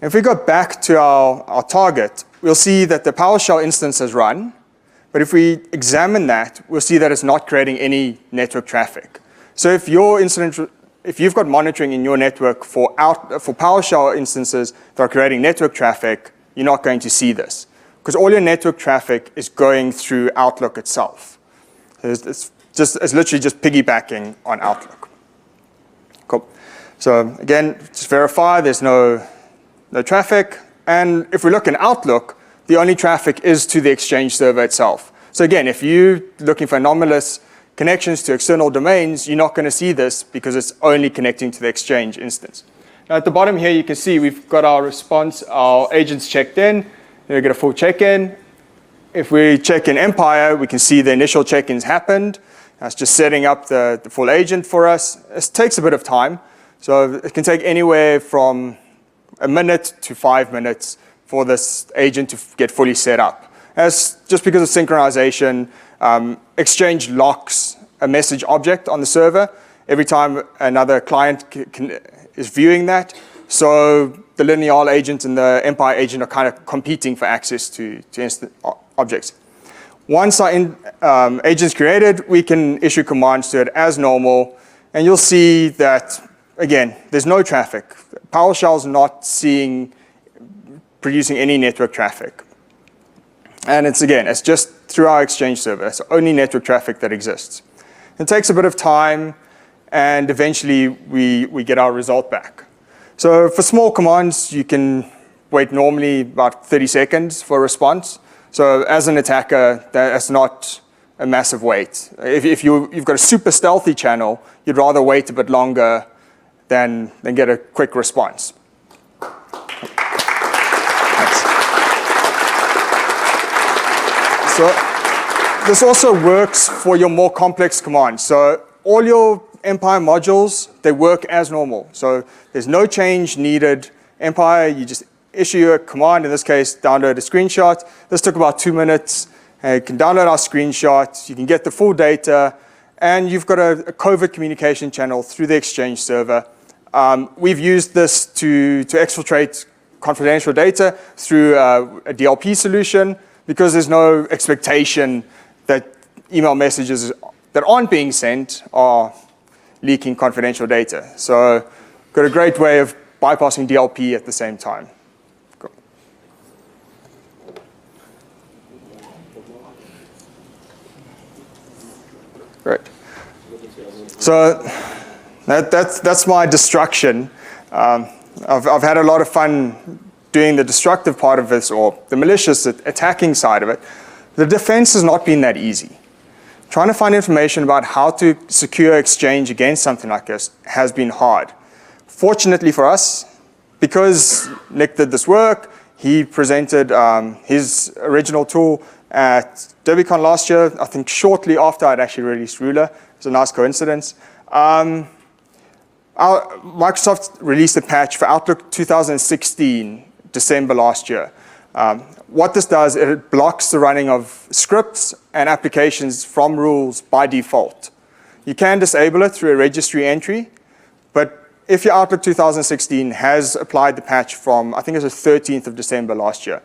If we go back to our target, we'll see that the PowerShell instance has run, but if we examine that, we'll see that it's not creating any network traffic. So if you've got monitoring in your network for PowerShell instances that are creating network traffic, you're not going to see this, because all your network traffic is going through Outlook itself. It's literally just piggybacking on Outlook. Cool. So again, just verify there's no traffic. And if we look in Outlook, the only traffic is to the Exchange server itself. So again, if you're looking for anomalous connections to external domains, you're not going to see this because it's only connecting to the Exchange instance. Now at the bottom here, you can see we've got our response, our agents checked in, then we get a full check-in. If we check in Empire, we can see the initial check-ins happened. That's just setting up the full agent for us. It takes a bit of time. So it can take anywhere from a minute to 5 minutes for this agent to get fully set up. That's just because of synchronization. Exchange locks a message object on the server every time another client is viewing that. So the Lineal agent and the Empire agent are kind of competing for access to instant objects. Once our agent's created, we can issue commands to it as normal, and you'll see that, again, there's no traffic. PowerShell's not producing any network traffic. And it's just through our Exchange server. It's the only network traffic that exists. It takes a bit of time, and eventually we get our result back. So for small commands, you can wait normally about 30 seconds for a response. So as an attacker, that's not a massive wait. If you've got a super stealthy channel, you'd rather wait a bit longer than get a quick response. So this also works for your more complex commands. So all your Empire modules, they work as normal. So there's no change needed. Empire, you just issue a command, in this case, download a screenshot. This took about 2 minutes. You can download our screenshot. You can get the full data. And you've got a covert communication channel through the Exchange server. We've used this to exfiltrate confidential data through a DLP solution because there's no expectation that email messages that aren't being sent are leaking confidential data. So got a great way of bypassing DLP at the same time. Cool. Great. So that's my destruction. I've had a lot of fun doing the destructive part of this, or the malicious attacking side of it. The defense has not been that easy. Trying to find information about how to secure Exchange against something like this has been hard. Fortunately for us, because Nick did this work, he presented his original tool at DerbyCon last year, I think shortly after I'd actually released Ruler. It was a nice coincidence. Microsoft released a patch for Outlook 2016, December last year. What this does, it blocks the running of scripts and applications from rules by default. You can disable it through a registry entry, but if your Outlook 2016 has applied the patch from, I think it was the 13th of December last year,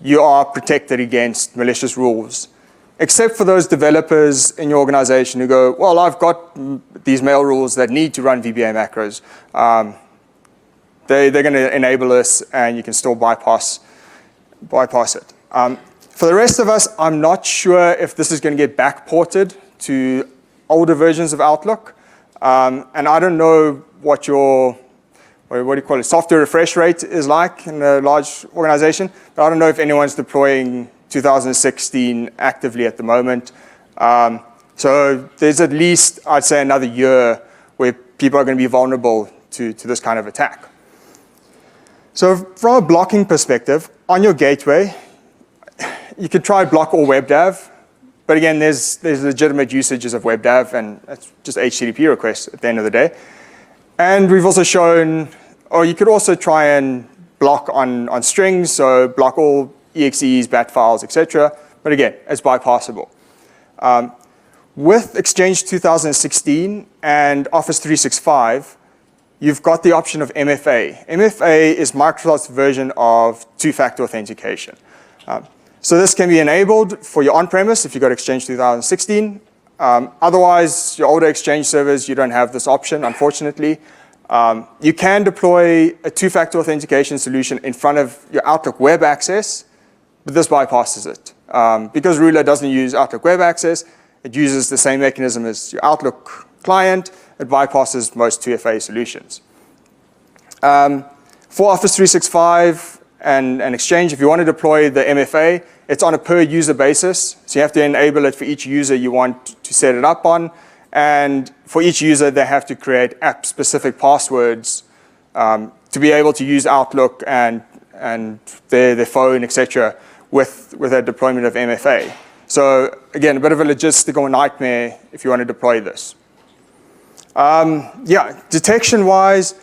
you are protected against malicious rules, except for those developers in your organization who go, well, I've got these mail rules that need to run VBA macros. They're going to enable this, and you can still bypass it. For the rest of us, I'm not sure if this is going to get backported to older versions of Outlook. And I don't know what your, what do you call it, software refresh rate is like in a large organization. But I don't know if anyone's deploying 2016 actively at the moment. So there's at least, I'd say, another year where people are going to be vulnerable to this kind of attack. So from a blocking perspective, on your gateway, you could try block all WebDAV, but again, there's legitimate usages of WebDAV, and that's just HTTP requests at the end of the day. And we've also shown, or you could also try and block on strings, so block all EXEs, BAT files, etc. But again, it's bypassable. With Exchange 2016 and Office 365, you've got the option of MFA. MFA is Microsoft's version of two-factor authentication. So this can be enabled for your on-premise if you've got Exchange 2016. Otherwise, your older Exchange servers, you don't have this option, unfortunately. You can deploy a two-factor authentication solution in front of your Outlook Web Access, but this bypasses it. Because Ruler doesn't use Outlook Web Access, it uses the same mechanism as your Outlook client. It bypasses most 2FA solutions. For Office 365, an Exchange, if you want to deploy the MFA, it's on a per user basis. So you have to enable it for each user you want to set it up on. And for each user, they have to create app-specific passwords to be able to use Outlook and their phone, etc., with a deployment of MFA. So again, a bit of a logistical nightmare if you want to deploy this. Yeah, detection-wise,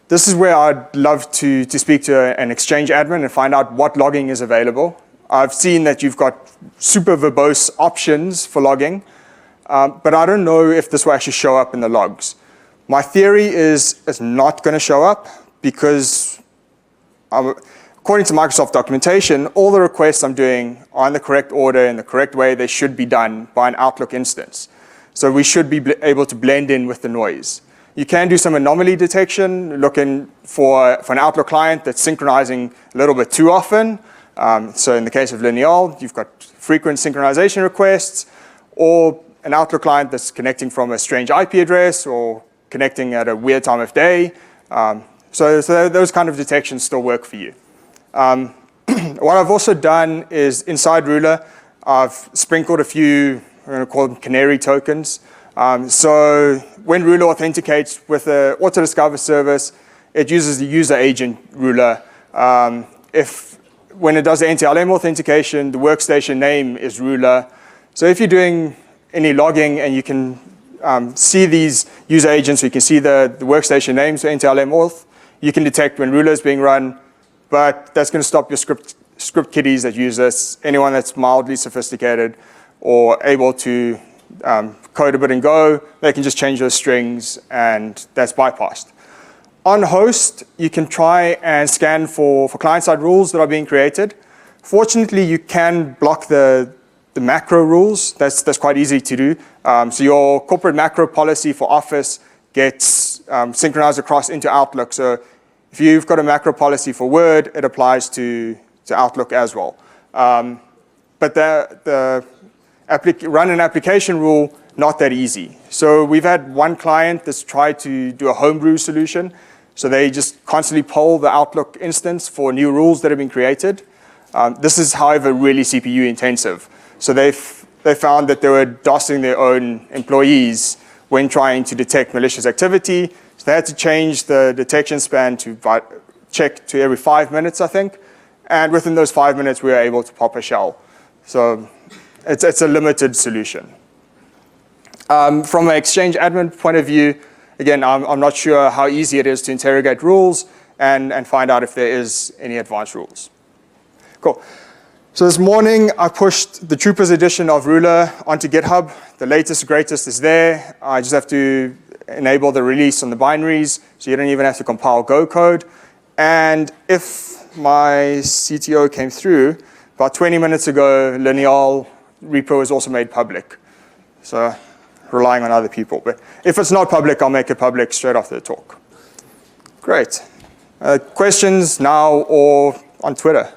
this is where I'd love to speak to an Exchange admin and find out what logging is available. I've seen that you've got super verbose options for logging, but I don't know if this will actually show up in the logs. My theory is it's not going to show up because according to Microsoft documentation, all the requests I'm doing are in the correct order, in the correct way they should be done by an Outlook instance. So we should be able to blend in with the noise. You can do some anomaly detection, looking for an Outlook client that's synchronizing a little bit too often. So in the case of Lineal, you've got frequent synchronization requests, or an Outlook client that's connecting from a strange IP address or connecting at a weird time of day. So those kind of detections still work for you. What I've also done is inside Ruler, I've sprinkled a few, we're going to call them canary tokens. So when Ruler authenticates with the auto-discover service, it uses the user agent Ruler. When it does the NTLM authentication, the workstation name is Ruler. So if you're doing any logging and you can see these user agents, you can see the workstation names for NTLM auth, you can detect when Ruler is being run, but that's going to stop your script kiddies that use this. Anyone that's mildly sophisticated or able to code a bit and go, they can just change those strings, and that's bypassed. On host, you can try and scan for client-side rules that are being created. Fortunately, you can block the macro rules. That's quite easy to do. So your corporate macro policy for Office gets synchronized across into Outlook. So if you've got a macro policy for Word, it applies to Outlook as well. But the run an application rule, not that easy. So we've had one client that's tried to do a homebrew solution. So they just constantly poll the Outlook instance for new rules that have been created. This is, however, really CPU intensive. So they found that they were DOSing their own employees when trying to detect malicious activity. So they had to change the detection span to check to every 5 minutes, I think. And within those 5 minutes, we were able to pop a shell. So it's a limited solution. From an Exchange admin point of view, again, I'm not sure how easy it is to interrogate rules and find out if there is any advanced rules. Cool. So this morning, I pushed the Troopers edition of Ruler onto GitHub. The latest, greatest is there. I just have to enable the release on the binaries, so you don't even have to compile Go code. And if my CTO came through, about 20 minutes ago, Lineal repo was also made public. So relying on other people. But if it's not public, I'll make it public straight after the talk. Great. Questions now or on Twitter?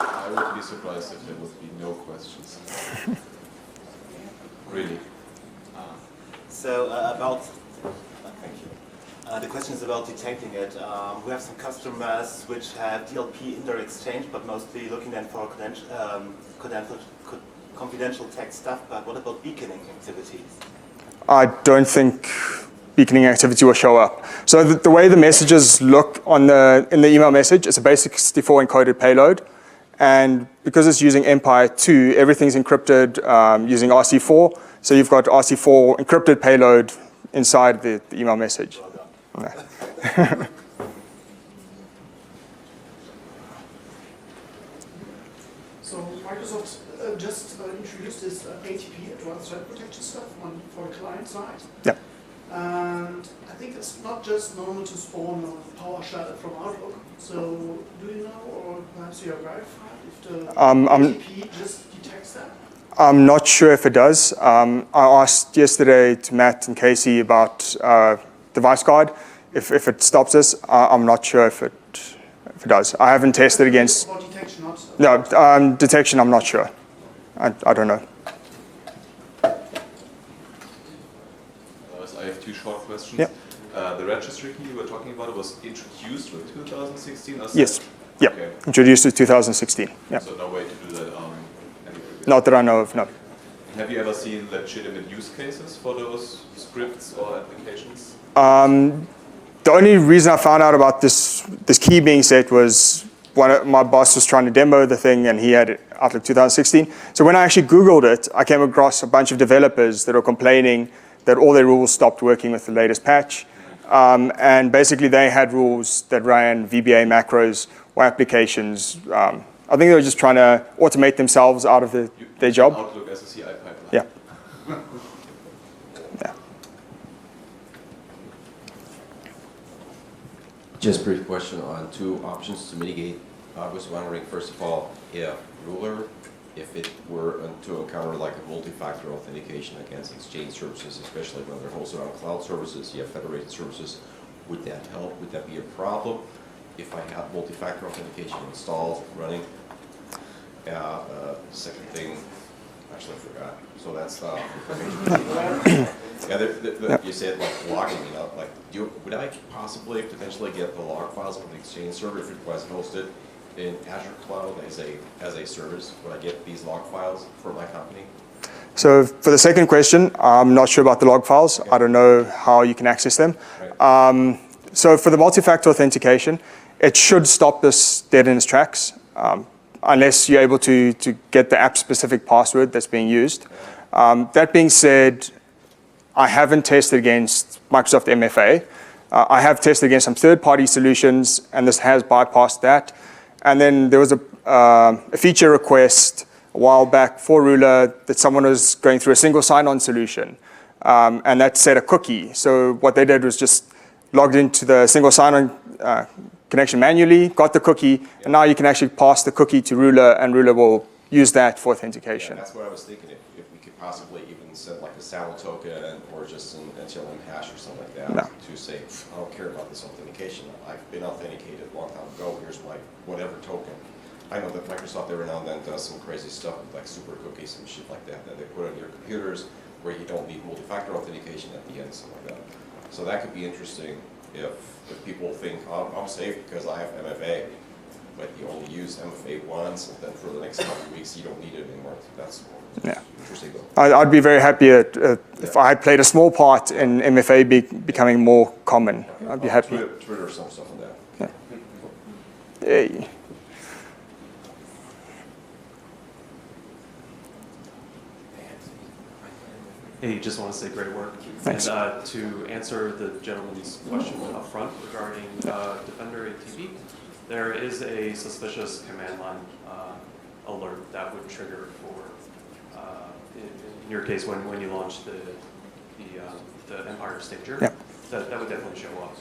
I would be surprised if there would be no questions. Really. So thank you. The question is about detecting it. We have some customers which have DLP in their Exchange, but mostly looking then for confidential text stuff. But what about beaconing activities? I don't think beaconing activity will show up. So the way the messages look in the email message, it's a basic 64 encoded payload. And because it's using Empire 2, everything's encrypted using RC4. So you've got RC4 encrypted payload inside the email message. Well done. So Microsoft just introduced this ATP, Advanced Threat Protection stuff, for the client side. Yeah. And I think it's not just normal to spawn a PowerShell from Outlook. So do you know, or perhaps you have verified, if the ATP just detects that? I'm not sure if it does. I asked yesterday to Matt and Casey about device guard, if it stops us. I'm not sure if it does. I haven't tested against. About detection, not. No, detection. I'm not sure. I don't know. questions. Yep. The registry key you were talking about was introduced with 2016? Or Yes. Yep. Okay. Introduced in 2016. Yep. So no way to do that on any previous. Not that I know of, no. Have you ever seen legitimate use cases for those scripts or applications? The only reason I found out about this key being set was my boss was trying to demo the thing, and he had it Outlook 2016. So when I actually Googled it, I came across a bunch of developers that were complaining that all their rules stopped working with the latest patch. And basically they had rules that ran VBA macros or applications. I think they were just trying to automate themselves out of their job. Outlook as a CI pipeline. Yeah. Yeah. Just a brief question on two options to mitigate. I was wondering, first of all, if Ruler, if it were to encounter like a multi-factor authentication against Exchange services, especially when they're hosted on cloud services, you have federated services, would that help? Would that be a problem if I have multi-factor authentication installed, running? Second thing, actually I forgot. So that's you said like logging, like would I possibly potentially get the log files from the Exchange server if it was hosted in Azure Cloud as a service? Would I get these log files for my company? So for the second question, I'm not sure about the log files. Okay. I don't know how you can access them. Right. So for the multi-factor authentication, it should stop this dead in its tracks, unless you're able to get the app-specific password that's being used. That being said, I haven't tested against Microsoft MFA. I have tested against some third-party solutions, and this has bypassed that. And then there was a feature request a while back for Ruler that someone was going through a single sign-on solution, and that set a cookie. So what they did was just logged into the single sign-on connection manually, got the cookie, and now you can actually pass the cookie to Ruler, and Ruler will use that for authentication. Yeah, that's what I was thinking, if we could possibly even set like a SAL token or just an NTLM hash or something like that No. to say, I don't care about this authentication. I've been authenticated a long time ago. Here's my whatever token. I know that Microsoft every now and then does some crazy stuff with like super cookies and shit like that they put on your computers where you don't need multi-factor authentication at the end, something like that. So that could be interesting if people think, oh, I'm safe because I have MFA, but you only use MFA once, and then for the next couple of weeks you don't need it anymore. That's interesting though. I'd be very happy if I had played a small part in MFA becoming more common. I'd be happy. Twitter some stuff on that. Yeah. Hey. Hey, just want to say great work. Thanks. And to answer the gentleman's question up front regarding Defender ATV, there is a suspicious command line alert that would trigger for, in your case, when you launch the Empire Stager, Yeah. that would definitely show up.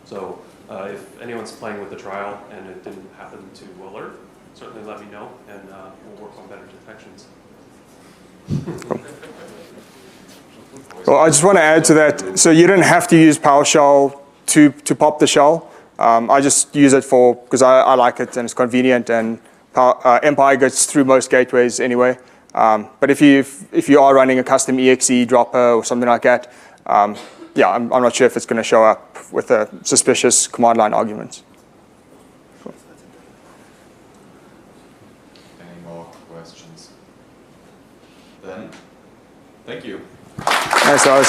So if anyone's playing with the trial and it didn't happen to alert, certainly let me know, and we'll work on better detections. Well, I just want to add to that. So you don't have to use PowerShell to pop the shell. I just use it because I like it and it's convenient, and Empire gets through most gateways anyway. But if you are running a custom exe dropper or something like that, yeah, I'm not sure if it's going to show up with a suspicious command line argument. Cool. Any more questions? Then, thank you. Thanks, guys.